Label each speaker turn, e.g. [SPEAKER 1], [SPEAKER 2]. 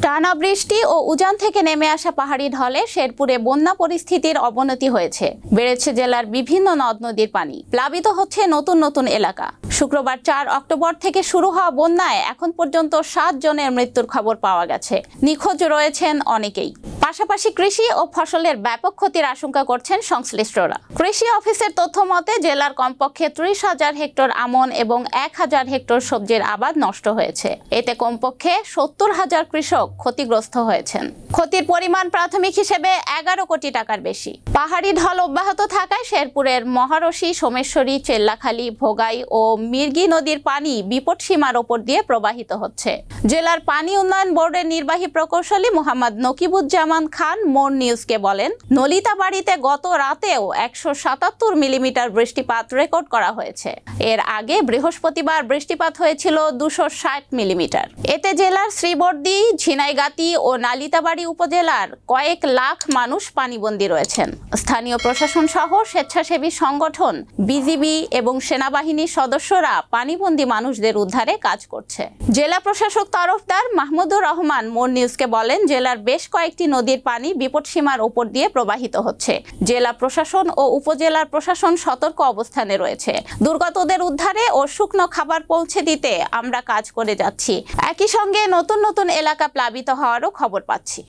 [SPEAKER 1] টানা বৃষ্টি ও উজান থেকে নেমে আসা পাহাড়ি ঢলে শেরপুরে বন্যা পরিস্থিতির অবনতি হয়েছে। বেড়েছে জেলার বিভিন্ন নদ নদীর পানি, প্লাবিত হচ্ছে নতুন নতুন এলাকা। শুক্রবার 4 অক্টোবর থেকে শুরু হওয়া বন্যায় এখন পর্যন্ত 7 জনের মৃত্যুর খবর পাওয়া গেছে। নিখোঁজ রয়েছেন অনেকেই। পাশাপাশি কৃষি ও ফসলের ব্যাপক ক্ষতির আশঙ্কা করছেন সংশ্লিষ্টরা। কৃষি অফিসের তথ্য মতে জেলার কমপক্ষে 30,000 হেক্টর আমন এবং 1,000 হেক্টর সবজির আবাদ নষ্ট হয়েছে। এতে কমপক্ষে 70,000 কৃষক ক্ষতিগ্রস্ত হয়েছেন। ক্ষতির পরিমাণ প্রাথমিক হিসেবে 11 কোটি টাকার বেশি। পাহাড়ি ঢল অব্যাহত থাকায় শেরপুরের মহারশী, সোমেশ্বরী, চেল্লাখালী, ভোগাই ও মির্গি নদীর পানি বিপদসীমার ওপর দিয়ে প্রবাহিত হচ্ছে। জেলার পানি উন্নয়ন বোর্ডের নির্বাহী প্রকৌশলী মোহাম্মদ নকিবুজ্জামান খান মোর নিউজকে বলেন, নলিতাবাড়ীতে গত রাতেও 177 মিলিমিটার বৃষ্টিপাত রেকর্ড করা হয়েছে। এর আগে বৃহস্পতিবার বৃষ্টিপাত হয়েছিল 260 মিলিমিটার। এতে জেলার শ্রীবর্দী, ঝিনাইগাতি ও নালিতাবাড়ী উপজেলার কয়েক লাখ মানুষ পানিবন্দী রয়েছেন। স্থানীয় প্রশাসন সহ স্বেচ্ছাসেবী সংগঠন, বিজিবি এবং সেনাবাহিনীর সদস্যরা পানিবন্দী মানুষদের উদ্ধারে কাজ করছে। জেলা প্রশাসক তরফদার মাহমুদুর রহমান মোর নিউজকে বলেন, জেলার বেশ কয়েকটি নদীর পানি বিপদসীমার ওপর দিয়ে প্রবাহিত হচ্ছে। জেলা প্রশাসন ও উপজেলার প্রশাসন সতর্ক অবস্থানে রয়েছে। দুর্গতদের উদ্ধারে ও শুকনো খাবার পৌঁছে দিতে আমরা কাজ করে যাচ্ছি। একই সঙ্গে নতুন নতুন এলাকা প্লাবিত হওয়ারও খবর পাচ্ছি।